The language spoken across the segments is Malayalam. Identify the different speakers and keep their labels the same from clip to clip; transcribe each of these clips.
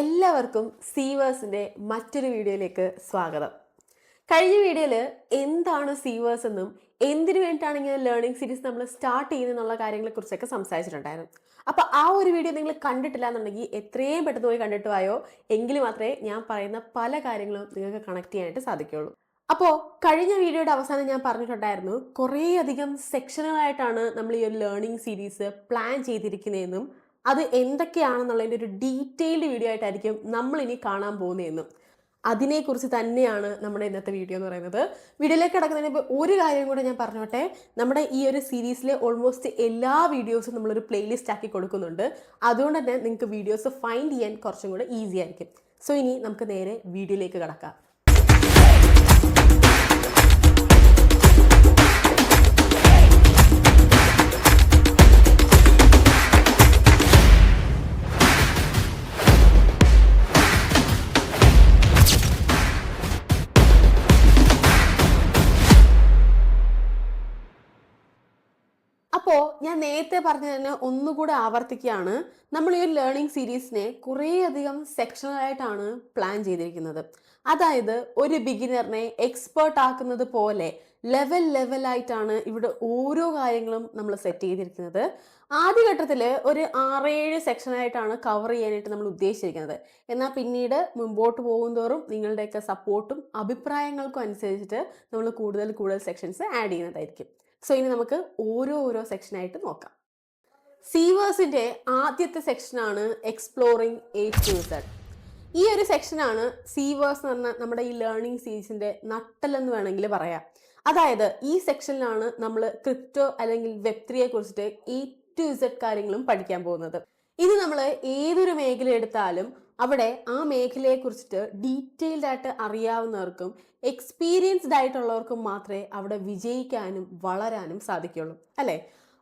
Speaker 1: എല്ലാവർക്കും സീവേഴ്സിൻ്റെ മറ്റൊരു വീഡിയോയിലേക്ക് സ്വാഗതം. കഴിഞ്ഞ വീഡിയോയിൽ എന്താണ് സീവേഴ്സ് എന്നും എന്തിനു വേണ്ടിയിട്ടാണ് ഇങ്ങനെ ലേണിംഗ് സീരീസ് നമ്മൾ സ്റ്റാർട്ട് ചെയ്യുന്നതെന്നുള്ള കാര്യങ്ങളെക്കുറിച്ചൊക്കെ സംസാരിച്ചിട്ടുണ്ടായിരുന്നു. അപ്പോൾ ആ ഒരു വീഡിയോ നിങ്ങൾ കണ്ടിട്ടില്ല എന്നുണ്ടെങ്കിൽ എത്രയും പെട്ടെന്ന് പോയി കണ്ടിട്ട് വായോ, എങ്കിൽ മാത്രമേ ഞാൻ പറയുന്ന പല കാര്യങ്ങളും നിങ്ങൾക്ക് കണക്ട് ചെയ്യാനായിട്ട് സാധിക്കുകയുള്ളൂ. അപ്പോൾ കഴിഞ്ഞ വീഡിയോയുടെ അവസാനം ഞാൻ പറഞ്ഞിട്ടുണ്ടായിരുന്നു, കുറേയധികം സെക്ഷനുകളായിട്ടാണ് നമ്മൾ ഈ ഒരു ലേണിംഗ് സീരീസ് പ്ലാൻ ചെയ്തിരിക്കുന്നതെന്നും അത് എന്തൊക്കെയാണെന്നുള്ളതിൻ്റെ ഒരു ഡീറ്റെയിൽഡ് വീഡിയോ ആയിട്ടായിരിക്കും നമ്മളിനി കാണാൻ പോകുന്നതെന്നും അതിനെക്കുറിച്ച് തന്നെയാണ് നമ്മുടെ ഇന്നത്തെ വീഡിയോ എന്ന് പറയുന്നത്. വീഡിയോയിലേക്ക് കിടക്കുന്നതിന് മുമ്പ് ഒരു കാര്യം കൂടെ ഞാൻ പറഞ്ഞോട്ടെ. നമ്മുടെ ഈ ഒരു സീരീസിലെ ഓൾമോസ്റ്റ് എല്ലാ വീഡിയോസും നമ്മളൊരു പ്ലേലിസ്റ്റ് ആക്കി കൊടുക്കുന്നുണ്ട്. അതുകൊണ്ട് തന്നെ നിങ്ങൾക്ക് വീഡിയോസ് ഫൈൻഡ് ചെയ്യാൻ കുറച്ചും കൂടെ ഈസി ആയിരിക്കും. സോ ഇനി നമുക്ക് നേരെ വീഡിയോയിലേക്ക് കിടക്കാം. അപ്പോൾ ഞാൻ നേരത്തെ പറഞ്ഞ തന്നെ ഒന്നുകൂടെ ആവർത്തിക്കുകയാണ്. നമ്മൾ ഈ ഒരു ലേണിംഗ് സീരീസിനെ കുറേയധികം സെക്ഷനായിട്ടാണ് പ്ലാൻ ചെയ്തിരിക്കുന്നത്. അതായത് ഒരു ബിഗിനറിനെ എക്സ്പേർട്ട് ആക്കുന്നത് പോലെ ലെവലായിട്ടാണ് ഇവിടെ ഓരോ കാര്യങ്ങളും നമ്മൾ സെറ്റ് ചെയ്തിരിക്കുന്നത്. ആദ്യഘട്ടത്തിൽ ഒരു 6-7 സെക്ഷനായിട്ടാണ് കവർ ചെയ്യാനായിട്ട് നമ്മൾ ഉദ്ദേശിച്ചിരിക്കുന്നത്. എന്നാൽ പിന്നീട് മുമ്പോട്ട് പോകുന്തോറും നിങ്ങളുടെയൊക്കെ സപ്പോർട്ടും അഭിപ്രായങ്ങൾക്കും അനുസരിച്ചിട്ട് നമ്മൾ കൂടുതൽ സെക്ഷൻസ് ആഡ് ചെയ്യുന്നതായിരിക്കും. സോ ഇനി നമുക്ക് ഓരോ സെക്ഷനായിട്ട് നോക്കാം. സീവേഴ്സിൻ്റെ ആദ്യത്തെ സെക്ഷനാണ് എക്സ്പ്ലോറിങ് A to Z. ഈ ഒരു സെക്ഷനാണ് സീവേഴ്സ് എന്ന് പറഞ്ഞാൽ നമ്മുടെ ഈ ലേണിംഗ് സീരീസിൻ്റെ നട്ടെല്ലെന്ന് വേണമെങ്കിൽ പറയാം. അതായത് ഈ സെക്ഷനിലാണ് നമ്മൾ ക്രിപ്റ്റോ അല്ലെങ്കിൽ വെബ്3യെ കുറിച്ചിട്ട് A to Z കാര്യങ്ങളും പഠിക്കാൻ പോകുന്നത്. ഇത് നമ്മൾ ഏതൊരു മേഖല എടുത്താലും അവിടെ ആ മേഖലയെ കുറിച്ചിട്ട് ഡീറ്റെയിൽഡ് ആയിട്ട് അറിയാവുന്നവർക്കും എക്സ്പീരിയൻസ്ഡ് ആയിട്ടുള്ളവർക്കും മാത്രമേ അവിടെ വിജയിക്കാനും വളരാനും സാധിക്കുള്ളൂ, അല്ലേ?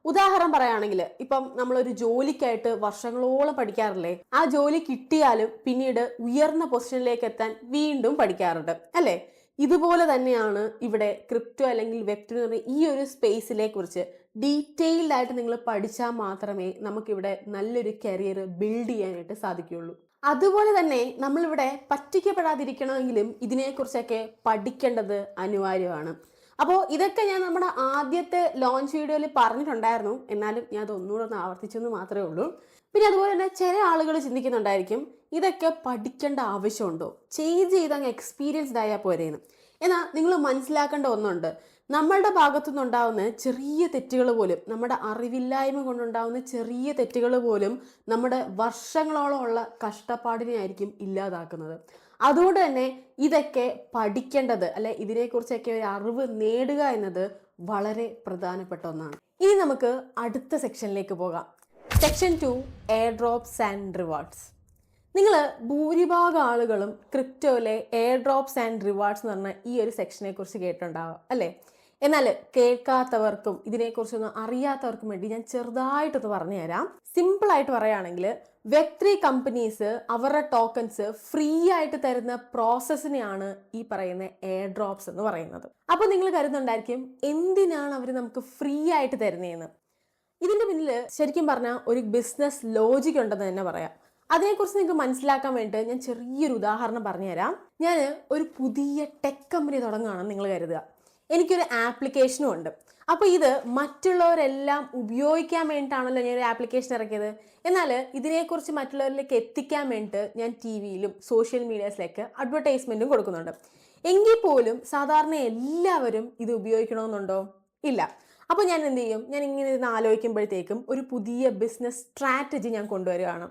Speaker 1: ഉദാഹരണം പറയുകയാണെങ്കിൽ ഇപ്പം നമ്മളൊരു ജോലിക്കായിട്ട് വർഷങ്ങളോളം പഠിക്കാറില്ലേ? ആ ജോലി കിട്ടിയാലും പിന്നീട് ഉയർന്ന പൊസിഷനിലേക്ക് എത്താൻ വീണ്ടും പഠിക്കാറുണ്ട്, അല്ലേ? ഇതുപോലെ തന്നെയാണ് ഇവിടെ ക്രിപ്റ്റോ അല്ലെങ്കിൽ വെബ്3 എന്ന് പറഞ്ഞ ഈ ഒരു സ്പേസിലെ കുറിച്ച് ഡീറ്റെയിൽഡ് ആയിട്ട് നിങ്ങൾ പഠിച്ചാൽ മാത്രമേ നമുക്കിവിടെ നല്ലൊരു കരിയർ ബിൽഡ് ചെയ്യാനായിട്ട് സാധിക്കുകയുള്ളൂ. അതുപോലെ തന്നെ നമ്മളിവിടെ പറ്റിക്കപ്പെടാതിരിക്കണമെങ്കിലും ഇതിനെക്കുറിച്ചൊക്കെ പഠിക്കേണ്ടത് അനിവാര്യമാണ്. അപ്പോൾ ഇതൊക്കെ ഞാൻ നമ്മുടെ ആദ്യത്തെ ലോഞ്ച് വീഡിയോയിൽ പറഞ്ഞിട്ടുണ്ടായിരുന്നു. എന്നാലും ഞാൻ അത് ഒന്നുകൂടെ ഒന്ന് ആവർത്തിച്ചെന്ന് മാത്രമേ ഉള്ളൂ. പിന്നെ അതുപോലെ തന്നെ ചില ആളുകൾ ചിന്തിക്കുന്നുണ്ടായിരിക്കും, ഇതൊക്കെ പഠിക്കേണ്ട ആവശ്യമുണ്ടോ, ചെയ്ത് അങ്ങ് എക്സ്പീരിയൻസ്ഡ് ആയാൽ പോരേന്ന്. എന്നാൽ നിങ്ങൾ മനസ്സിലാക്കേണ്ട ഒന്നുണ്ട്. നമ്മളുടെ ഭാഗത്തുനിന്നുണ്ടാവുന്ന ചെറിയ തെറ്റുകൾ പോലും, നമ്മുടെ അറിവില്ലായ്മ കൊണ്ടുണ്ടാവുന്ന ചെറിയ തെറ്റുകൾ പോലും നമ്മുടെ വർഷങ്ങളോളമുള്ള കഷ്ടപ്പാടിനെ ആയിരിക്കും ഇല്ലാതാക്കുന്നത്. അതുകൊണ്ട് തന്നെ ഇതൊക്കെ പഠിക്കേണ്ടത്, അല്ലെ ഇതിനെക്കുറിച്ചൊക്കെ ഒരു അറിവ് നേടുക എന്നത് വളരെ പ്രധാനപ്പെട്ട ഒന്നാണ്. ഇനി നമുക്ക് അടുത്ത സെക്ഷനിലേക്ക് പോകാം. Section 2 air drops and rewards. നിങ്ങൾ ഭൂരിഭാഗം ആളുകളും ക്രിപ്റ്റോയിലെ എയർ ഡ്രോപ്സ് ആൻഡ് റിവാർഡ്സ് എന്ന് പറഞ്ഞ ഈ ഒരു സെക്ഷനെ കുറിച്ച് കേട്ടിട്ടുണ്ടാവുക, അല്ലേ? എന്നാൽ കേൾക്കാത്തവർക്കും ഇതിനെക്കുറിച്ചൊന്നും അറിയാത്തവർക്കും വേണ്ടി ഞാൻ ചെറുതായിട്ടൊന്ന് പറഞ്ഞു തരാം. സിമ്പിളായിട്ട് പറയുകയാണെങ്കിൽ വെബ്3 കമ്പനീസ് അവരുടെ ടോക്കൺസ് ഫ്രീ ആയിട്ട് തരുന്ന പ്രോസസ്സിനെയാണ് ഈ പറയുന്ന എയർ ഡ്രോപ്സ് എന്ന് പറയുന്നത്. അപ്പോൾ നിങ്ങൾ കരുതുന്നുണ്ടായിരിക്കും, എന്തിനാണ് അവർ നമുക്ക് ഫ്രീ ആയിട്ട് തരുന്നതെന്ന്. ഇതിൻ്റെ പിന്നിൽ ശരിക്കും പറഞ്ഞാൽ ഒരു ബിസിനസ് ലോജിക് ഉണ്ടെന്ന് തന്നെ പറയാം. അതിനെക്കുറിച്ച് നിങ്ങൾക്ക് മനസ്സിലാക്കാൻ വേണ്ടിയിട്ട് ഞാൻ ചെറിയൊരു ഉദാഹരണം പറഞ്ഞുതരാം. ഞാൻ ഒരു പുതിയ ടെക് കമ്പനി തുടങ്ങുകയാണെന്ന് നിങ്ങൾ കരുതുക. എനിക്കൊരു ആപ്ലിക്കേഷനും ഉണ്ട്. അപ്പോൾ ഇത് മറ്റുള്ളവരെല്ലാം ഉപയോഗിക്കാൻ വേണ്ടിയിട്ടാണല്ലോ ഞാനൊരു ആപ്ലിക്കേഷൻ ഇറക്കിയത്. എന്നാൽ ഇതിനെക്കുറിച്ച് മറ്റുള്ളവരിലേക്ക് എത്തിക്കാൻ വേണ്ടിയിട്ട് ഞാൻ TV-യിലും സോഷ്യൽ മീഡിയാസിലേക്ക് അഡ്വർടൈസ്മെൻറ്റും കൊടുക്കുന്നുണ്ട്. എങ്കിൽ പോലും സാധാരണ എല്ലാവരും ഇത് ഉപയോഗിക്കണമെന്നുണ്ടോ? ഇല്ല. അപ്പോൾ ഞാൻ എന്ത് ചെയ്യും? ഞാൻ ഇങ്ങനെ ഇരുന്ന് ആലോചിക്കുമ്പോഴത്തേക്കും ഒരു പുതിയ ബിസിനസ് സ്ട്രാറ്റജി ഞാൻ കൊണ്ടുവരികയാണ്.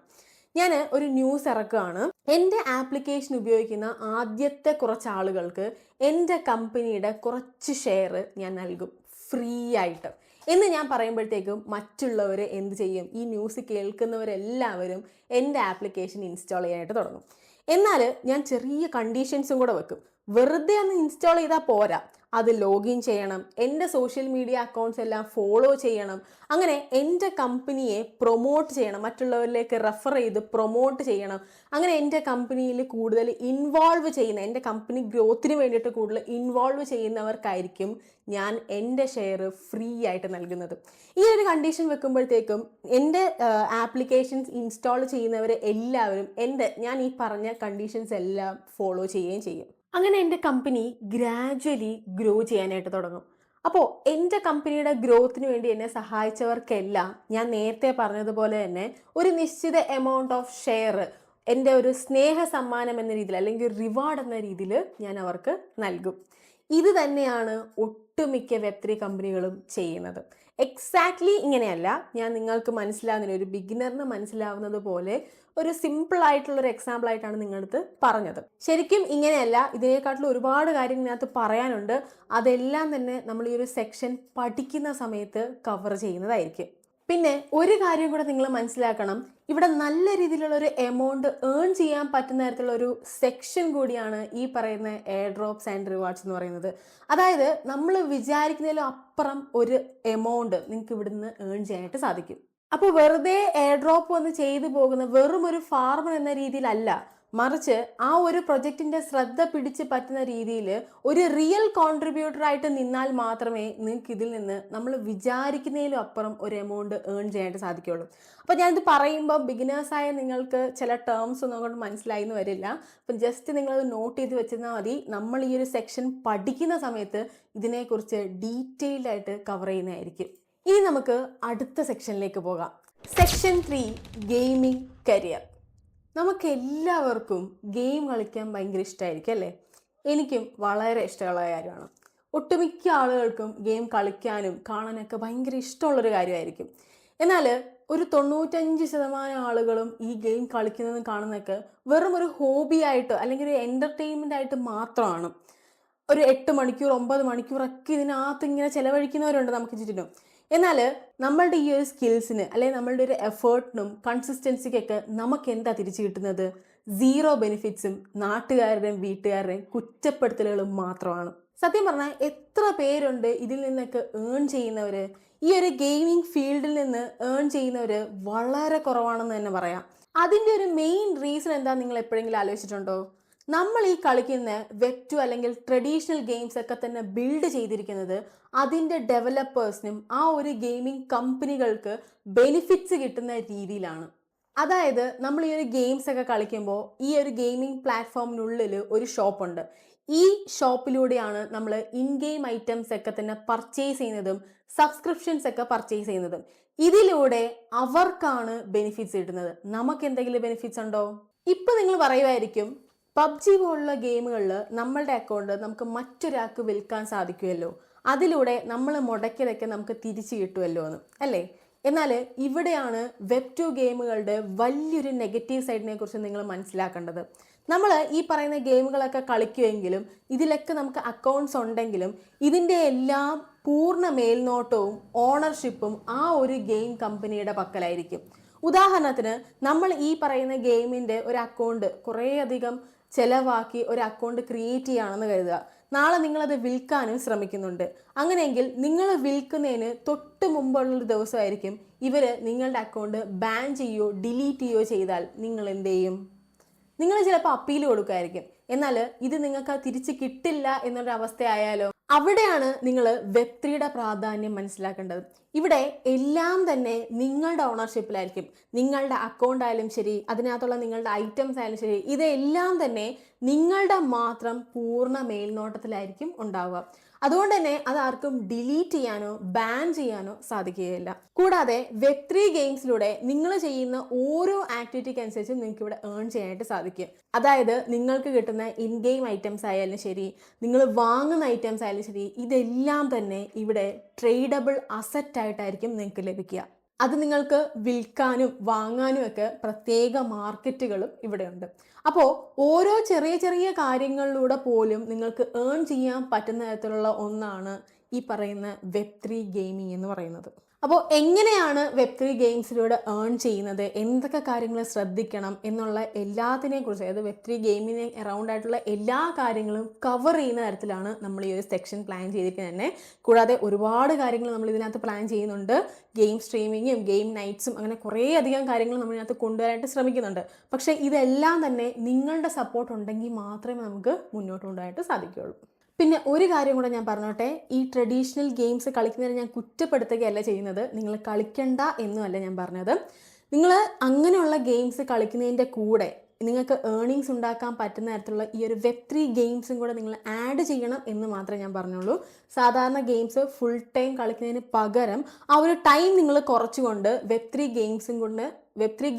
Speaker 1: ഞാൻ ഒരു ന്യൂസ് ഇറക്കുകയാണ്. എൻ്റെ ആപ്ലിക്കേഷൻ ഉപയോഗിക്കുന്ന ആദ്യത്തെ കുറച്ച് ആളുകൾക്ക് എൻ്റെ കമ്പനിയുടെ കുറച്ച് ഷെയർ ഞാൻ നൽകും ഫ്രീ ആയിട്ട് എന്ന് ഞാൻ പറയുമ്പോഴത്തേക്കും മറ്റുള്ളവർ എന്ത് ചെയ്യും? ഈ ന്യൂസ് കേൾക്കുന്നവരെല്ലാവരും എൻ്റെ ആപ്ലിക്കേഷൻ ഇൻസ്റ്റാൾ ചെയ്യാനായിട്ട് തുടങ്ങും. എന്നാൽ ഞാൻ ചെറിയ കണ്ടീഷൻസും കൂടെ വെക്കും. വെറുതെ ഒന്ന് ഇൻസ്റ്റാൾ ചെയ്താൽ പോരാ, അത് ലോഗിൻ ചെയ്യണം, എൻ്റെ സോഷ്യൽ മീഡിയ അക്കൗണ്ട്സ് എല്ലാം ഫോളോ ചെയ്യണം, അങ്ങനെ എൻ്റെ കമ്പനിയെ പ്രൊമോട്ട് ചെയ്യണം, മറ്റുള്ളവരിലേക്ക് റെഫർ ചെയ്ത് പ്രൊമോട്ട് ചെയ്യണം. അങ്ങനെ എൻ്റെ കമ്പനിയിൽ കൂടുതൽ ഇൻവോൾവ് ചെയ്യുന്ന, എൻ്റെ കമ്പനി ഗ്രോത്തിന് വേണ്ടിയിട്ട് കൂടുതൽ ഇൻവോൾവ് ചെയ്യുന്നവർക്കായിരിക്കും ഞാൻ എൻ്റെ ഷെയർ ഫ്രീ ആയിട്ട് നൽകുന്നത്. ഈ ഒരു കണ്ടീഷൻ വെക്കുമ്പോഴത്തേക്കും എൻ്റെ ആപ്ലിക്കേഷൻസ് ഇൻസ്റ്റാൾ ചെയ്യുന്നവർ എല്ലാവരും ഞാൻ ഈ പറഞ്ഞ കണ്ടീഷൻസ് എല്ലാം ഫോളോ ചെയ്യുകയും ചെയ്യും. അങ്ങനെ എൻ്റെ കമ്പനി ഗ്രാജ്വലി ഗ്രോ ചെയ്യാനായിട്ട് തുടങ്ങും. അപ്പോൾ എൻ്റെ കമ്പനിയുടെ ഗ്രോത്തിന് വേണ്ടി എന്നെ സഹായിച്ചവർക്കെല്ലാം ഞാൻ നേരത്തെ പറഞ്ഞതുപോലെ തന്നെ ഒരു നിശ്ചിത എമൗണ്ട് ഓഫ് ഷെയർ എൻ്റെ ഒരു സ്നേഹ സമ്മാനം എന്ന രീതിയിൽ അല്ലെങ്കിൽ റിവാർഡ് എന്ന രീതിയിൽ ഞാൻ അവർക്ക് നൽകും. ഇത് തന്നെയാണ് ഒട്ടുമിക്ക വെബ്3 കമ്പനികളും ചെയ്യുന്നത്. എക്സാക്ട്ലി ഇങ്ങനെയല്ല, ഞാൻ നിങ്ങൾക്ക് മനസ്സിലാവുന്ന ഒരു ബിഗിനറിന് മനസ്സിലാവുന്നത് പോലെ ഒരു സിമ്പിൾ ആയിട്ടുള്ള ഒരു എക്സാമ്പിൾ ആയിട്ടാണ് നിങ്ങളടുത്ത് പറഞ്ഞത്. ശരിക്കും ഇങ്ങനെയല്ല, ഇതിനെക്കാട്ടിലും ഒരുപാട് കാര്യങ്ങൾ ഇതിനകത്ത് പറയാനുണ്ട്. അതെല്ലാം തന്നെ നമ്മൾ ഈ ഒരു സെക്ഷൻ പഠിക്കുന്ന സമയത്ത് കവർ ചെയ്യുന്നതായിരിക്കും. പിന്നെ ഒരു കാര്യം കൂടെ നിങ്ങൾ മനസ്സിലാക്കണം, ഇവിടെ നല്ല രീതിയിലുള്ള ഒരു എമൗണ്ട് ഏൺ ചെയ്യാൻ പറ്റുന്ന തരത്തിലുള്ള ഒരു സെക്ഷൻ കൂടിയാണ് ഈ പറയുന്ന എയർ ഡ്രോപ്സ് ആൻഡ് റിവാർഡ്സ് എന്ന് പറയുന്നത്. അതായത് നമ്മൾ വിചാരിക്കുന്നതിലും അപ്പുറം ഒരു എമൗണ്ട് നിങ്ങൾക്ക് ഇവിടുന്ന് ഏൺ ചെയ്യാനായിട്ട് സാധിക്കും. അപ്പോൾ വെറുതെ എയർ ഡ്രോപ്പ് വന്ന് ചെയ്തു പോകുന്ന വെറും ഒരു ഫാർമർ എന്ന രീതിയിലല്ല, മറിച്ച് ആ ഒരു പ്രൊജക്റ്റിന്റെ ശ്രദ്ധ പിടിച്ച് പറ്റുന്ന രീതിയിൽ ഒരു റിയൽ കോൺട്രിബ്യൂട്ടറായിട്ട് നിന്നാൽ മാത്രമേ നിങ്ങൾക്ക് ഇതിൽ നിന്ന് നമ്മൾ വിചാരിക്കുന്നതിലും അപ്പുറം ഒരു എമൗണ്ട് ഏൺ ചെയ്യാനായിട്ട് സാധിക്കുകയുള്ളൂ. അപ്പോൾ ഞാനിത് പറയുമ്പോൾ ബിഗിനേഴ്സായ നിങ്ങൾക്ക് ചില ടേംസ് ഒന്നും അങ്ങോട്ട് മനസ്സിലായി എന്ന് വരില്ല. അപ്പം ജസ്റ്റ് നിങ്ങളത് നോട്ട് ചെയ്ത് വെച്ചിരുന്നാൽ മതി. നമ്മൾ ഈ ഒരു സെക്ഷൻ പഠിക്കുന്ന സമയത്ത് ഇതിനെക്കുറിച്ച് ഡീറ്റെയിൽഡ് ആയിട്ട് കവർ ചെയ്യുന്നതായിരിക്കും. ഇനി നമുക്ക് അടുത്ത സെക്ഷനിലേക്ക് പോകാം. Section 3, gaming career. നമുക്ക് എല്ലാവർക്കും ഗെയിം കളിക്കാൻ ഭയങ്കര ഇഷ്ടമായിരിക്കും അല്ലേ? എനിക്കും വളരെ ഇഷ്ടമുള്ള കാര്യമാണ്. ഒട്ടുമിക്ക ആളുകൾക്കും ഗെയിം കളിക്കാനും കാണാനൊക്കെ ഭയങ്കര ഇഷ്ടമുള്ളൊരു കാര്യമായിരിക്കും. എന്നാൽ ഒരു 95% ആളുകളും ഈ ഗെയിം കളിക്കുന്നതും കാണുന്നതൊക്കെ വെറും ഒരു ഹോബി ആയിട്ട് അല്ലെങ്കിൽ ഒരു എൻ്റർടൈൻമെൻ്റ് ആയിട്ട് മാത്രമാണ്. ഒരു 8 മണിക്കൂർ 9 മണിക്കൂറൊക്കെ ഇതിനകത്ത് ഇങ്ങനെ ചിലവഴിക്കുന്നവരുണ്ട് നമുക്ക് ചുറ്റിനും. എന്നാൽ നമ്മളുടെ ഈ ഒരു സ്കിൽസിന് അല്ലെങ്കിൽ നമ്മളുടെ ഒരു എഫേർട്ടിനും കൺസിസ്റ്റൻസിക്കൊക്കെ നമുക്ക് എന്താ തിരിച്ചു കിട്ടുന്നത്? 0 ബെനിഫിറ്റ്സും നാട്ടുകാരുടെയും വീട്ടുകാരുടെയും കുറ്റപ്പെടുത്തലുകളും മാത്രമാണ്. സത്യം പറഞ്ഞാൽ എത്ര പേരുണ്ട് ഇതിൽ നിന്നൊക്കെ ഏൺ ചെയ്യുന്നവർ? ഈ ഒരു ഗെയിമിംഗ് ഫീൽഡിൽ നിന്ന് ഏൺ ചെയ്യുന്നവർ വളരെ കുറവാണെന്ന് തന്നെ പറയാം. അതിൻ്റെ ഒരു മെയിൻ റീസൺ എന്താ നിങ്ങൾ എപ്പോഴെങ്കിലും ആലോചിച്ചിട്ടുണ്ടോ? നമ്മൾ ഈ കളിക്കുന്ന വെബ്2 അല്ലെങ്കിൽ ട്രഡീഷണൽ ഗെയിംസ് ഒക്കെ തന്നെ ബിൽഡ് ചെയ്തിരിക്കുന്നത് അതിൻ്റെ ഡെവലപ്പേഴ്സിനും ആ ഒരു ഗെയിമിംഗ് കമ്പനികൾക്ക് ബെനിഫിറ്റ്സ് കിട്ടുന്ന രീതിയിലാണ്. അതായത് നമ്മൾ ഈ ഒരു ഗെയിംസ് ഒക്കെ കളിക്കുമ്പോൾ ഈ ഒരു ഗെയിമിംഗ് പ്ലാറ്റ്ഫോമിനുള്ളിൽ ഒരു ഷോപ്പുണ്ട്. ഈ ഷോപ്പിലൂടെയാണ് നമ്മൾ ഇൻ ഗെയിം ഐറ്റംസ് ഒക്കെ തന്നെ പർച്ചേസ് ചെയ്യുന്നതും സബ്സ്ക്രിപ്ഷൻസ് ഒക്കെ പർച്ചേസ് ചെയ്യുന്നതും. ഇതിലൂടെ അവർക്കാണ് ബെനിഫിറ്റ്സ് കിട്ടുന്നത്. നമുക്ക് എന്തെങ്കിലും ബെനിഫിറ്റ്സ് ഉണ്ടോ? ഇപ്പം നിങ്ങൾ പറയുമായിരിക്കും, പബ്ജി പോലുള്ള ഗെയിമുകളിൽ നമ്മളുടെ അക്കൗണ്ട് നമുക്ക് മറ്റൊരാൾക്ക് വിൽക്കാൻ സാധിക്കുമല്ലോ, അതിലൂടെ നമ്മൾ മുടക്കിയതൊക്കെ നമുക്ക് തിരിച്ചു കിട്ടുമല്ലോ എന്ന് അല്ലേ? എന്നാൽ ഇവിടെയാണ് വെബ്2 ഗെയിമുകളുടെ വലിയൊരു നെഗറ്റീവ് സൈഡിനെ കുറിച്ച് നിങ്ങൾ മനസ്സിലാക്കേണ്ടത്. നമ്മൾ ഈ പറയുന്ന ഗെയിമുകളൊക്കെ കളിക്കുമെങ്കിലും ഇതിലൊക്കെ നമുക്ക് അക്കൗണ്ട്സ് ഉണ്ടെങ്കിലും ഇതിൻ്റെ എല്ലാം പൂർണ്ണ മേൽനോട്ടവും ഓണർഷിപ്പും ആ ഒരു ഗെയിം കമ്പനിയുടെ പക്കലായിരിക്കും. ഉദാഹരണത്തിന് നമ്മൾ ഈ പറയുന്ന ഗെയിമിൻ്റെ ഒരു അക്കൗണ്ട് കുറേയധികം ചിലവാക്കി ഒരു അക്കൗണ്ട് ക്രിയേറ്റ് ചെയ്യുകയാണെന്ന് കരുതുക. നാളെ നിങ്ങളത് വിൽക്കാനും ശ്രമിക്കുന്നുണ്ട്. അങ്ങനെയെങ്കിൽ നിങ്ങൾ വിൽക്കുന്നതിന് തൊട്ട് മുമ്പുള്ളൊരു ദിവസമായിരിക്കും ഇവർ നിങ്ങളുടെ അക്കൗണ്ട് ബാൻ ചെയ്യുകയോ ഡിലീറ്റ് ചെയ്യുകയോ ചെയ്താൽ നിങ്ങൾ എന്ത് ചെയ്യും? നിങ്ങൾ ചിലപ്പോൾ അപ്പീൽ കൊടുക്കുമായിരിക്കും. എന്നാൽ ഇത് നിങ്ങൾക്ക് തിരിച്ച് കിട്ടില്ല എന്നൊരു അവസ്ഥയായാലോ? അവിടെയാണ് നിങ്ങൾ വെബ്3യുടെ പ്രാധാന്യം മനസ്സിലാക്കേണ്ടത്. ഇവിടെ എല്ലാം തന്നെ നിങ്ങളുടെ ഓണർഷിപ്പിലായിരിക്കും. നിങ്ങളുടെ അക്കൗണ്ട് ആയാലും ശരി, അതിനകത്തുള്ള നിങ്ങളുടെ ഐറ്റംസ് ആയാലും ശരി, ഇതെല്ലാം തന്നെ നിങ്ങളുടെ മാത്രം പൂർണ്ണ മേൽനോട്ടത്തിലായിരിക്കും ഉണ്ടാവുക. അതുകൊണ്ട് തന്നെ അത് ആർക്കും ഡിലീറ്റ് ചെയ്യാനോ ബാൻ ചെയ്യാനോ സാധിക്കുകയില്ല. കൂടാതെ വെബ്3 ഗെയിംസിലൂടെ നിങ്ങൾ ചെയ്യുന്ന ഓരോ ആക്ടിവിറ്റിക്ക് അനുസരിച്ച് നിങ്ങൾക്ക് ഇവിടെ ഏൺ ചെയ്യാനായിട്ട് സാധിക്കും. അതായത് നിങ്ങൾക്ക് കിട്ടുന്ന ഇൻ ഗെയിം ഐറ്റംസ് ആയാലും ശരി, നിങ്ങൾ വാങ്ങുന്ന ഐറ്റംസ് ആയാലും ശരി, ഇതെല്ലാം തന്നെ ഇവിടെ ട്രേഡബിൾ അസറ്റ് ആയിട്ടായിരിക്കും നിങ്ങൾക്ക് ലഭിക്കുക. അത് നിങ്ങൾക്ക് വിൽക്കാനും വാങ്ങാനും ഒക്കെ പ്രത്യേക മാർക്കറ്റുകളും ഇവിടെയുണ്ട്. അപ്പോൾ ഓരോ ചെറിയ ചെറിയ കാര്യങ്ങളിലൂടെ പോലും നിങ്ങൾക്ക് ഏൺ ചെയ്യാൻ പറ്റുന്ന തരത്തിലുള്ള ഒന്നാണ് ഈ പറയുന്ന വെബ്3 ഗെയിമിംഗ് എന്ന് പറയുന്നത്. അപ്പോൾ എങ്ങനെയാണ് വെബ്3 ഗെയിംസിലൂടെ ഏൺ ചെയ്യുന്നത്, എന്തൊക്കെ കാര്യങ്ങൾ ശ്രദ്ധിക്കണം എന്നുള്ള എല്ലാത്തിനെയും കുറിച്ച്, അതായത് വെബ്3 ഗെയിമിനെ അറൗണ്ട് ആയിട്ടുള്ള എല്ലാ കാര്യങ്ങളും കവർ ചെയ്യുന്ന തരത്തിലാണ് നമ്മൾ ഈ ഒരു സെക്ഷൻ പ്ലാൻ ചെയ്തിരിക്കുന്നത് തന്നെ. കൂടാതെ ഒരുപാട് കാര്യങ്ങൾ നമ്മൾ ഇതിനകത്ത് പ്ലാൻ ചെയ്യുന്നുണ്ട്. ഗെയിം സ്ട്രീമിങ്ങും ഗെയിം നൈറ്റ്സും അങ്ങനെ കുറേ അധികം കാര്യങ്ങൾ നമ്മൾ ഇതിനകത്ത് കൊണ്ടുവരാനായിട്ട് ശ്രമിക്കുന്നുണ്ട്. പക്ഷേ ഇതെല്ലാം തന്നെ നിങ്ങളുടെ സപ്പോർട്ട് ഉണ്ടെങ്കിൽ മാത്രമേ നമുക്ക് മുന്നോട്ട് കൊണ്ടുപോകാനായിട്ട് സാധിക്കുകയുള്ളൂ. പിന്നെ ഒരു കാര്യം കൂടെ ഞാൻ പറഞ്ഞോട്ടെ, ഈ ട്രഡീഷണൽ ഗെയിംസ് കളിക്കുന്നതിന് ഞാൻ കുറ്റപ്പെടുത്തുകയല്ല ചെയ്യുന്നത്. നിങ്ങൾ കളിക്കണ്ട എന്നുമല്ല ഞാൻ പറഞ്ഞത്. നിങ്ങൾ അങ്ങനെയുള്ള ഗെയിംസ് കളിക്കുന്നതിൻ്റെ കൂടെ നിങ്ങൾക്ക് ഏർണിങ്സ് ഉണ്ടാക്കാൻ പറ്റുന്ന തരത്തിലുള്ള ഈ ഒരു വെബ്3 ഗെയിംസും കൂടെ നിങ്ങൾ ആഡ് ചെയ്യണം എന്ന് മാത്രമേ ഞാൻ പറഞ്ഞുള്ളൂ. സാധാരണ ഗെയിംസ് ഫുൾ ടൈം കളിക്കുന്നതിന് പകരം ആ ഒരു ടൈം നിങ്ങൾ കുറച്ചുകൊണ്ട് വെബ്3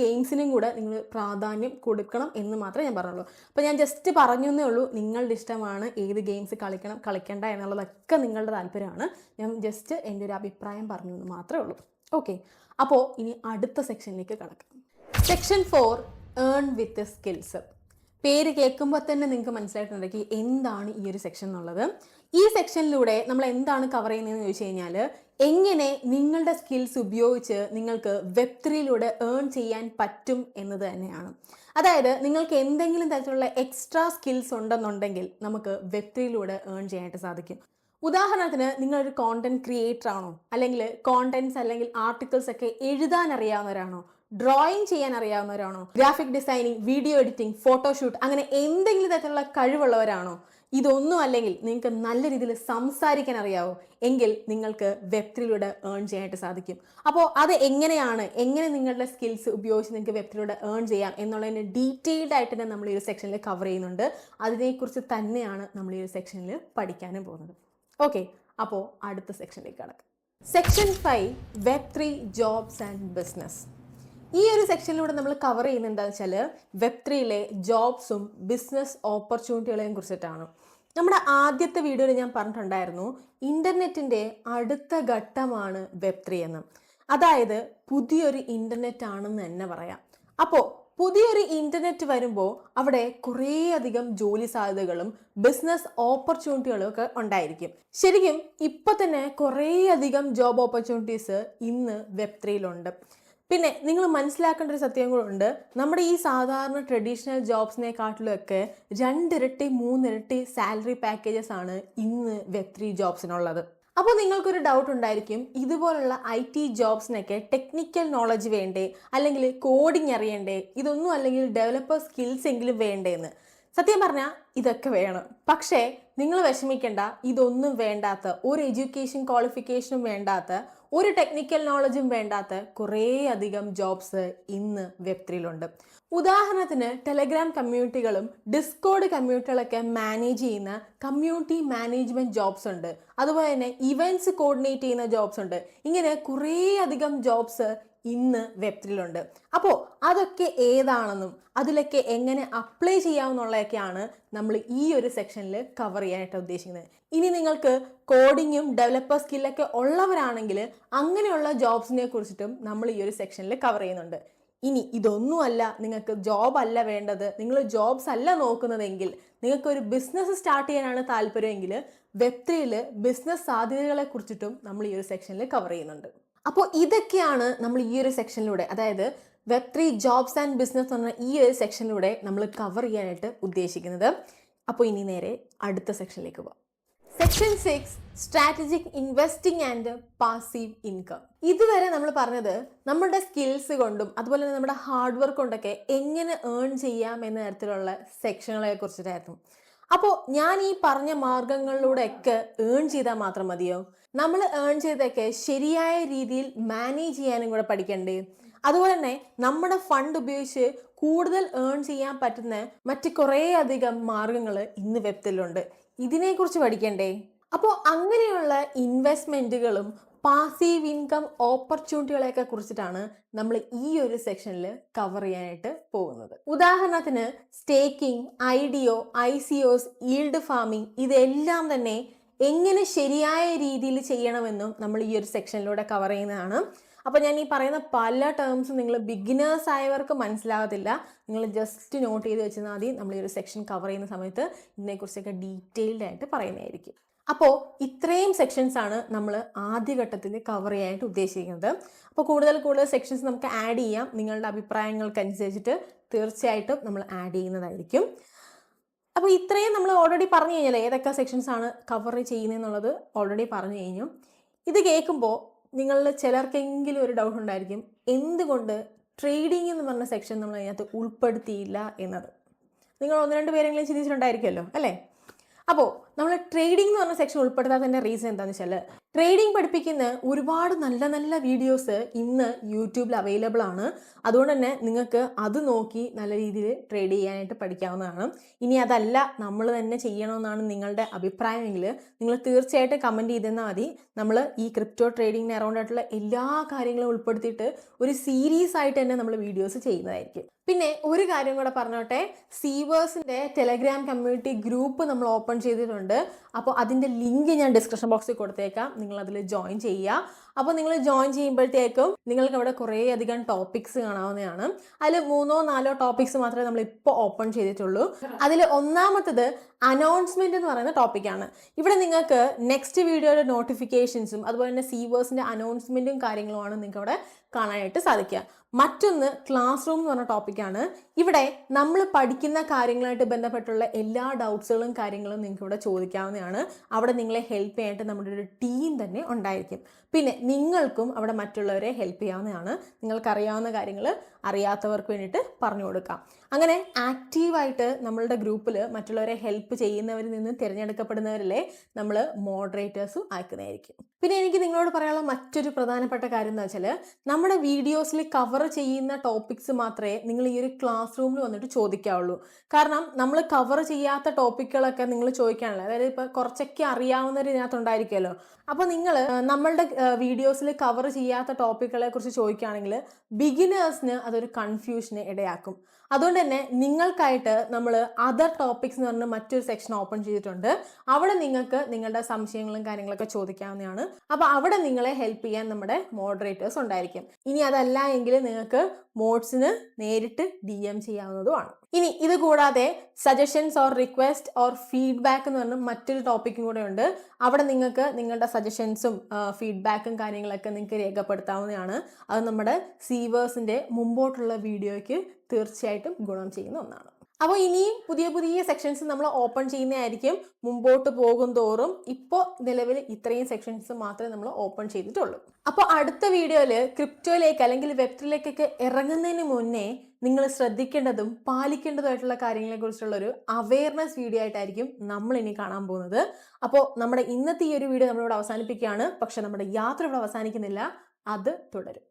Speaker 1: ഗെയിംസിനും കൂടെ നിങ്ങൾ പ്രാധാന്യം കൊടുക്കണം എന്ന് മാത്രമേ ഞാൻ പറഞ്ഞുള്ളൂ. അപ്പോൾ ഞാൻ ജസ്റ്റ് പറഞ്ഞേ ഉള്ളൂ. നിങ്ങളുടെ ഇഷ്ടമാണ് ഏത് ഗെയിംസ് കളിക്കണം കളിക്കണ്ട എന്നുള്ളതൊക്കെ നിങ്ങളുടെ താല്പര്യമാണ്. ഞാൻ ജസ്റ്റ് എൻ്റെ ഒരു അഭിപ്രായം പറഞ്ഞു എന്ന് മാത്രമേ ഉള്ളൂ. ഓക്കെ, അപ്പോൾ ഇനി അടുത്ത സെക്ഷനിലേക്ക് കിടക്കാം. സെക്ഷൻ 4, ഏൺ വിത്ത് സ്കിൽസ്. പേര് കേൾക്കുമ്പോൾ തന്നെ നിങ്ങൾക്ക് മനസ്സിലായിട്ടുണ്ടെങ്കിൽ എന്താണ് ഈ ഒരു സെക്ഷൻ എന്നുള്ളത്. ഈ സെക്ഷനിലൂടെ നമ്മൾ എന്താണ് കവർ ചെയ്യുന്നതെന്ന് ചോദിച്ചു കഴിഞ്ഞാൽ, എങ്ങനെ നിങ്ങളുടെ സ്കിൽസ് ഉപയോഗിച്ച് നിങ്ങൾക്ക് വെബ്3യിലൂടെ ഏൺ ചെയ്യാൻ പറ്റും എന്നത് തന്നെയാണ്. അതായത് നിങ്ങൾക്ക് എന്തെങ്കിലും തരത്തിലുള്ള എക്സ്ട്രാ സ്കിൽസ് ഉണ്ടെന്നുണ്ടെങ്കിൽ നമുക്ക് വെബ്3യിലൂടെ ഏൺ ചെയ്യാനായിട്ട് സാധിക്കും. ഉദാഹരണത്തിന് നിങ്ങളൊരു കോണ്ടന്റ് ക്രിയേറ്റർ ആണോ, അല്ലെങ്കിൽ കോണ്ടന്റ്സ് അല്ലെങ്കിൽ ആർട്ടിക്കിൾസ് ഒക്കെ എഴുതാൻ അറിയാവുന്നവരാണോ, ഡ്രോയിങ് ചെയ്യാൻ അറിയാവുന്നവരാണോ, graphic designing, video editing, photoshoot, അങ്ങനെ എന്തെങ്കിലും തരത്തിലുള്ള കഴിവുള്ളവരാണോ, ഇതൊന്നും അല്ലെങ്കിൽ നിങ്ങൾക്ക് നല്ല രീതിയിൽ സംസാരിക്കാൻ അറിയാവോ, എങ്കിൽ നിങ്ങൾക്ക് വെബ്3യിലൂടെ ഏൺ ചെയ്യാനായിട്ട് സാധിക്കും. അപ്പോൾ അത് എങ്ങനെ നിങ്ങളുടെ സ്കിൽസ് ഉപയോഗിച്ച് നിങ്ങൾക്ക് വെബ്3യിലൂടെ ഏൺ ചെയ്യാം എന്നുള്ളതിന് ഡീറ്റെയിൽഡ് ആയിട്ട് തന്നെ നമ്മൾ ഈ ഒരു സെക്ഷനിൽ കവർ ചെയ്യുന്നുണ്ട്. അതിനെക്കുറിച്ച് തന്നെയാണ് നമ്മൾ ഈ ഒരു സെക്ഷനിൽ പഠിക്കാനും പോകുന്നത്. ഓക്കെ, അപ്പോൾ അടുത്ത സെക്ഷനിലേക്ക് കടക്കാം. സെക്ഷൻ 5, വെബ്3 ജോബ്സ് ആൻഡ് ബിസിനസ്. ഈ ഒരു സെക്ഷനിലൂടെ നമ്മൾ കവർ ചെയ്യുന്നത് എന്താണെന്ന് വെച്ചാൽ വെബ്3യിലെ ജോബ്സും ബിസിനസ് ഓപ്പർച്യൂണിറ്റികളെയും കുറിച്ചിട്ടാണ്. നമ്മുടെ ആദ്യത്തെ വീഡിയോയിൽ ഞാൻ പറഞ്ഞിട്ടുണ്ടായിരുന്നു, ഇൻ്റർനെറ്റിൻ്റെ അടുത്ത ഘട്ടമാണ് വെബ്3 എന്ന്. അതായത് പുതിയൊരു ഇൻ്റർനെറ്റ് ആണെന്ന് തന്നെ പറയാം. അപ്പോൾ പുതിയൊരു ഇൻ്റർനെറ്റ് വരുമ്പോൾ അവിടെ കുറേയധികം ജോലി സാധ്യതകളും ബിസിനസ് ഓപ്പർച്യൂണിറ്റികളും ഒക്കെ ഉണ്ടായിരിക്കും. ശരിക്കും ഇപ്പം തന്നെ കുറേയധികം ജോബ് ഓപ്പർച്യൂണിറ്റീസ് ഇന്ന് വെബ്3യിലുണ്ട്. പിന്നെ നിങ്ങൾ മനസ്സിലാക്കേണ്ട ഒരു സത്യം കൂടെ ഉണ്ട്. നമ്മുടെ ഈ സാധാരണ ട്രഡീഷണൽ ജോബ്സിനെക്കാട്ടിലൊക്കെ 2 ഇരട്ടി 3 ഇരട്ടി സാലറി പാക്കേജസ് ആണ് ഇന്ന് വെബ്3 ജോബ്സിനുള്ളത്. അപ്പോൾ നിങ്ങൾക്കൊരു ഡൗട്ട് ഉണ്ടായിരിക്കും, ഇതുപോലുള്ള IT ജോബ്സിനൊക്കെ ടെക്നിക്കൽ നോളജ് വേണ്ടേ, അല്ലെങ്കിൽ കോഡിങ് അറിയണ്ടേ, ഇതൊന്നും അല്ലെങ്കിൽ ഡെവലപ്പർ സ്കിൽസ് എങ്കിലും വേണ്ടേ എന്ന്. സത്യം പറഞ്ഞാൽ ഇതൊക്കെ വേണം. പക്ഷേ നിങ്ങൾ വിഷമിക്കേണ്ട, ഇതൊന്നും വേണ്ടാത്ത, ഒരു എഡ്യൂക്കേഷൻ ക്വാളിഫിക്കേഷനും വേണ്ടാത്ത, ഒരു ടെക്നിക്കൽ നോളജും വേണ്ടാത്ത കുറേ അധികം ജോബ്സ് ഇന്ന് വെബ്3യിലുണ്ട്. ഉദാഹരണത്തിന് ടെലഗ്രാം കമ്മ്യൂണിറ്റികളും ഡിസ്കോഡ് കമ്മ്യൂണിറ്റികളൊക്കെ മാനേജ് ചെയ്യുന്ന കമ്മ്യൂണിറ്റി മാനേജ്മെന്റ് ജോബ്സ് ഉണ്ട്. അതുപോലെ തന്നെ ഇവൻറ്റ്സ് കോർഡിനേറ്റ് ചെയ്യുന്ന ജോബ്സ് ഉണ്ട്. ഇങ്ങനെ കുറേ അധികം ജോബ്സ് ഇന്ന് വെബ്3യിലുണ്ട്. അപ്പോൾ അതൊക്കെ ഏതാണെന്നും അതിലൊക്കെ എങ്ങനെ അപ്ലൈ ചെയ്യാമെന്നുള്ളതൊക്കെയാണ് നമ്മൾ ഈ ഒരു സെക്ഷനിൽ കവർ ചെയ്യാനായിട്ട് ഉദ്ദേശിക്കുന്നത്. ഇനി നിങ്ങൾക്ക് കോഡിങ്ങും ഡെവലപ്പർ സ്കില്ലൊക്കെ ഉള്ളവരാണെങ്കിൽ അങ്ങനെയുള്ള ജോബ്സിനെ കുറിച്ചിട്ടും നമ്മൾ ഈ ഒരു സെക്ഷനിൽ കവർ ചെയ്യുന്നുണ്ട്. ഇനി ഇതൊന്നുമല്ല, നിങ്ങൾക്ക് ജോബ് അല്ല വേണ്ടത്, നിങ്ങൾ ജോബ്സ് അല്ല നോക്കുന്നതെങ്കിൽ, നിങ്ങൾക്ക് ഒരു ബിസിനസ് സ്റ്റാർട്ട് ചെയ്യാനാണ് താല്പര്യമെങ്കിൽ വെബ്3യിൽ ബിസിനസ് സാധ്യതകളെ കുറിച്ചിട്ടും നമ്മൾ ഈ ഒരു സെക്ഷനിൽ കവർ ചെയ്യുന്നുണ്ട്. അപ്പോൾ ഇതൊക്കെയാണ് നമ്മൾ ഈ ഒരു സെക്ഷനിലൂടെ, അതായത് വെബ്3 ജോബ്സ് ആൻഡ് ബിസിനസ് എന്ന് പറഞ്ഞ ഈ ഒരു സെക്ഷനിലൂടെ നമ്മൾ കവർ ചെയ്യാനായിട്ട് ഉദ്ദേശിക്കുന്നത്. അപ്പോൾ ഇനി നേരെ അടുത്ത സെക്ഷനിലേക്ക് പോകാം. Section 6, strategic investing and passive income. ഇതുവരെ നമ്മൾ പറഞ്ഞത് നമ്മുടെ സ്കിൽസ് കൊണ്ടും അതുപോലെ തന്നെ നമ്മുടെ ഹാർഡ് വർക്ക് കൊണ്ടൊക്കെ എങ്ങനെ ഏൺ ചെയ്യാം എന്ന തരത്തിലുള്ള സെക്ഷനുകളെ കുറിച്ചിട്ടായിരുന്നു. അപ്പോൾ ഞാൻ ഈ പറഞ്ഞ മാർഗങ്ങളിലൂടെയൊക്കെ ഏൺ ചെയ്താൽ മാത്രം മതിയോ? നമ്മൾ ഏൺ ചെയ്തൊക്കെ ശരിയായ രീതിയിൽ മാനേജ് ചെയ്യാനും കൂടെ പഠിക്കണ്ടേ? അതുപോലെ തന്നെ നമ്മുടെ ഫണ്ട് ഉപയോഗിച്ച് കൂടുതൽ ഏൺ ചെയ്യാൻ പറ്റുന്ന മറ്റ് കുറേ അധികം മാർഗങ്ങൾ ഇന്ന് വെബ്3യിലുണ്ട്. ഇതിനെക്കുറിച്ച് പഠിക്കണ്ടേ? അപ്പോൾ അങ്ങനെയുള്ള ഇൻവെസ്റ്റ്മെൻറ്റുകളും പാസീവ് ഇൻകം ഓപ്പർച്യൂണിറ്റികളെയൊക്കെ കുറിച്ചിട്ടാണ് നമ്മൾ ഈ ഒരു സെക്ഷനിൽ കവർ ചെയ്യാനായിട്ട് പോകുന്നത്. ഉദാഹരണത്തിന് staking, IDO, ICOs, yield farming, ഇതെല്ലാം തന്നെ എങ്ങനെ ശരിയായ രീതിയിൽ ചെയ്യണമെന്നും നമ്മൾ ഈ ഒരു സെക്ഷനിലൂടെ കവർ ചെയ്യുന്നതാണ്. അപ്പോൾ ഞാൻ ഈ പറയുന്ന പല ടേംസും നിങ്ങൾ ബിഗിനേഴ്സ് ആയവർക്ക് മനസ്സിലാകത്തില്ല. നിങ്ങൾ ജസ്റ്റ് നോട്ട് ചെയ്ത് വെച്ചാൽ മതി. നമ്മൾ ഈ ഒരു സെക്ഷൻ കവർ ചെയ്യുന്ന സമയത്ത് ഇതിനെക്കുറിച്ചൊക്കെ ഡീറ്റെയിൽഡ് ആയിട്ട് പറയുന്നതായിരിക്കും.
Speaker 2: അപ്പോൾ ഇത്രയും സെക്ഷൻസ് ആണ് നമ്മൾ ആദ്യഘട്ടത്തിൽ കവർ ചെയ്യാനായിട്ട് ഉദ്ദേശിക്കുന്നത്. അപ്പോൾ കൂടുതൽ സെക്ഷൻസ് നമുക്ക് ആഡ് ചെയ്യാം. നിങ്ങളുടെ അഭിപ്രായങ്ങൾക്കനുസരിച്ചിട്ട് തീർച്ചയായിട്ടും നമ്മൾ ആഡ് ചെയ്യുന്നതായിരിക്കും. അപ്പോൾ ഇത്രയും നമ്മൾ ഓൾറെഡി പറഞ്ഞു കഴിഞ്ഞാൽ ഏതൊക്കെ സെക്ഷൻസ് ആണ് കവർ ചെയ്യുന്നതെന്നുള്ളത് ഓൾറെഡി പറഞ്ഞു കഴിഞ്ഞു. ഇത് കേൾക്കുമ്പോൾ നിങ്ങളിൽ ചിലർക്കെങ്കിലും ഒരു ഡൗട്ട് ഉണ്ടായിരിക്കും, എന്തുകൊണ്ട് ട്രേഡിംഗ് എന്ന് പറഞ്ഞ സെക്ഷൻ നമ്മൾ അതിനകത്ത് ഉൾപ്പെടുത്തിയില്ല എന്നത്. നിങ്ങൾ 1-2 പേരെങ്കിലും ചിന്തിച്ചിട്ടുണ്ടായിരിക്കുമല്ലോ അല്ലേ? അപ്പോൾ നമ്മൾ ട്രേഡിംഗ് എന്ന് പറഞ്ഞ സെക്ഷൻ ഉൾപ്പെടുത്താത്തതിൻ്റെ റീസൺ എന്താണെന്ന് വെച്ചാൽ, ട്രേഡിംഗ് പഠിപ്പിക്കുന്ന ഒരുപാട് നല്ല നല്ല വീഡിയോസ് ഇന്ന് യൂട്യൂബിൽ അവൈലബിൾ ആണ്. അതുകൊണ്ട് തന്നെ നിങ്ങൾക്ക് അത് നോക്കി നല്ല രീതിയിൽ ട്രേഡ് ചെയ്യാനായിട്ട് പഠിക്കാവുന്നതാണ്. ഇനി അതല്ല നമ്മൾ തന്നെ ചെയ്യണമെന്നാണ് നിങ്ങളുടെ അഭിപ്രായമെങ്കിൽ നിങ്ങൾ തീർച്ചയായിട്ടും കമൻറ്റ് ചെയ്തെന്നാൽ മതി. നമ്മൾ ഈ ക്രിപ്റ്റോ ട്രേഡിങ്ങിന് അറൗണ്ട് ആയിട്ടുള്ള എല്ലാ കാര്യങ്ങളും ഉൾപ്പെടുത്തിയിട്ട് ഒരു സീരീസ് ആയിട്ട് തന്നെ നമ്മൾ വീഡിയോസ് ചെയ്യുന്നതായിരിക്കും. പിന്നെ ഒരു കാര്യം കൂടെ പറഞ്ഞോട്ടെ, സീവേഴ്സിൻ്റെ ടെലഗ്രാം കമ്മ്യൂണിറ്റി ഗ്രൂപ്പ് നമ്മൾ ഓപ്പൺ ചെയ്തിട്ടുണ്ട്. അപ്പോൾ അതിൻ്റെ ലിങ്ക് ഞാൻ ഡിസ്ക്രിപ്ഷൻ ബോക്സിൽ കൊടുത്തേക്കാം. നിങ്ങൾ അതിൽ ജോയിൻ ചെയ്യുക. അപ്പോൾ നിങ്ങൾ ജോയിൻ ചെയ്യുമ്പോഴത്തേക്കും നിങ്ങൾക്ക് അവിടെ കുറേ അധികം ടോപ്പിക്സ് കാണാവുന്നതാണ്. അതിൽ 3-4 ടോപ്പിക്സ് മാത്രമേ നമ്മൾ ഇപ്പോൾ ഓപ്പൺ ചെയ്തിട്ടുള്ളൂ. അതിൽ ഒന്നാമത്തത് അനൗൺസ്മെന്റ് എന്ന് പറയുന്ന ടോപ്പിക്കാണ്. ഇവിടെ നിങ്ങൾക്ക് നെക്സ്റ്റ് വീഡിയോയുടെ നോട്ടിഫിക്കേഷൻസും അതുപോലെ തന്നെ സീവേഴ്സിൻ്റെ അനൗൺസ്മെന്റും കാര്യങ്ങളുമാണ് നിങ്ങൾക്ക് അവിടെ കാണാനായിട്ട് സാധിക്കുക. മറ്റൊന്ന് ക്ലാസ് റൂം എന്ന് പറഞ്ഞ ടോപ്പിക്കാണ്. ഇവിടെ നമ്മൾ പഠിക്കുന്ന കാര്യങ്ങളായിട്ട് ബന്ധപ്പെട്ടുള്ള എല്ലാ ഡൗട്ട്സുകളും കാര്യങ്ങളും നിങ്ങൾക്ക് ഇവിടെ ചോദിക്കാവുന്നതാണ്. അവിടെ നിങ്ങളെ ഹെൽപ്പ് ചെയ്യാനായിട്ട് നമ്മുടെ ഒരു ടീം തന്നെ ഉണ്ടായിരിക്കും. പിന്നെ നിങ്ങൾക്കും അവിടെ മറ്റുള്ളവരെ ഹെൽപ്പ് ചെയ്യാവുന്നതാണ്. നിങ്ങൾക്കറിയാവുന്ന കാര്യങ്ങൾ അറിയാത്തവർക്ക് വേണ്ടിയിട്ട് പറഞ്ഞു കൊടുക്കാം. അങ്ങനെ ആക്റ്റീവായിട്ട് നമ്മളുടെ ഗ്രൂപ്പിൽ മറ്റുള്ളവരെ ഹെൽപ്പ് ചെയ്യുന്നവരിൽ നിന്ന് തിരഞ്ഞെടുക്കപ്പെടുന്നവരിലെ നമ്മൾ മോഡറേറ്റേഴ്സും ആക്കുന്നതായിരിക്കും. പിന്നെ എനിക്ക് നിങ്ങളോട് പറയാനുള്ള മറ്റൊരു പ്രധാനപ്പെട്ട കാര്യം എന്ന് വെച്ചാൽ, നമ്മുടെ വീഡിയോസിൽ കവർ ചെയ്യുന്ന ടോപ്പിക്സ് മാത്രമേ നിങ്ങൾ ഈ ഒരു ക്ലാസ് റൂമിൽ വന്നിട്ട് ചോദിക്കാവുള്ളൂ. കാരണം നമ്മൾ കവർ ചെയ്യാത്ത ടോപ്പിക്കുകളൊക്കെ നിങ്ങൾ ചോദിക്കാനുള്ള, അതായത് ഇപ്പോൾ കുറച്ചൊക്കെ അറിയാവുന്നവർ ഇതിനകത്തുണ്ടായിരിക്കുമല്ലോ. അപ്പോൾ നിങ്ങൾ നമ്മളുടെ വീഡിയോസിൽ കവർ ചെയ്യാത്ത ടോപ്പിക്കുകളെ കുറിച്ച് ചോദിക്കുകയാണെങ്കിൽ ബിഗിനേഴ്സിന് അതൊരു കൺഫ്യൂഷന് ഇടയാക്കും. അതുകൊണ്ട് തന്നെ നിങ്ങൾക്കായിട്ട് നമ്മൾ അതർ ടോപ്പിക്സ് എന്ന് പറഞ്ഞ് മറ്റൊരു സെക്ഷൻ ഓപ്പൺ ചെയ്തിട്ടുണ്ട്. അവിടെ നിങ്ങൾക്ക് നിങ്ങളുടെ സംശയങ്ങളും കാര്യങ്ങളൊക്കെ ചോദിക്കാവുന്നതാണ്. അപ്പോൾ അവിടെ നിങ്ങളെ ഹെൽപ്പ് ചെയ്യാൻ നമ്മുടെ മോഡറേറ്റേഴ്സ് ഉണ്ടായിരിക്കും. ഇനി അതല്ല എങ്കിൽ നിങ്ങൾക്ക് മോഡ്സിന് നേരിട്ട് DM ചെയ്യാവുന്നതുമാണ്. ഇനി ഇത് കൂടാതെ suggestions or request or feedback എന്ന് പറഞ്ഞ മറ്റൊരു ടോപ്പിക്കും കൂടെ ഉണ്ട്. അവിടെ നിങ്ങൾക്ക് നിങ്ങളുടെ സജഷൻസും ഫീഡ്ബാക്കും കാര്യങ്ങളൊക്കെ നിങ്ങൾക്ക് രേഖപ്പെടുത്താവുന്നതാണ്. അത് നമ്മുടെ സീവേഴ്സിൻ്റെ മുമ്പോട്ടുള്ള വീഡിയോയ്ക്ക് തീർച്ചയായിട്ടും ഗുണം ചെയ്യുന്ന ഒന്നാണ്. അപ്പോൾ ഇനിയും പുതിയ സെക്ഷൻസ് നമ്മൾ ഓപ്പൺ ചെയ്യുന്നതായിരിക്കും മുമ്പോട്ട് പോകും തോറും. ഇപ്പോൾ നിലവിൽ ഇത്രയും സെക്ഷൻസ് മാത്രമേ നമ്മൾ ഓപ്പൺ ചെയ്തിട്ടുള്ളൂ. അപ്പോൾ അടുത്ത വീഡിയോയിൽ ക്രിപ്റ്റോയിലേക്ക് അല്ലെങ്കിൽ വെബ്3ലേക്കൊക്കെ ഇറങ്ങുന്നതിന് മുന്നേ നിങ്ങൾ ശ്രദ്ധിക്കേണ്ടതും പാലിക്കേണ്ടതുമായിട്ടുള്ള കാര്യങ്ങളെക്കുറിച്ചുള്ള ഒരു അവയർനെസ് വീഡിയോ ആയിട്ടായിരിക്കും നമ്മൾ ഇനി കാണാൻ പോകുന്നത്. അപ്പോൾ നമ്മുടെ ഇന്നത്തെ ഈ ഒരു വീഡിയോ നമ്മളിവിടെ അവസാനിപ്പിക്കുകയാണ്. പക്ഷെ നമ്മുടെ യാത്ര ഇവിടെ അവസാനിക്കുന്നില്ല, അത് തുടരും.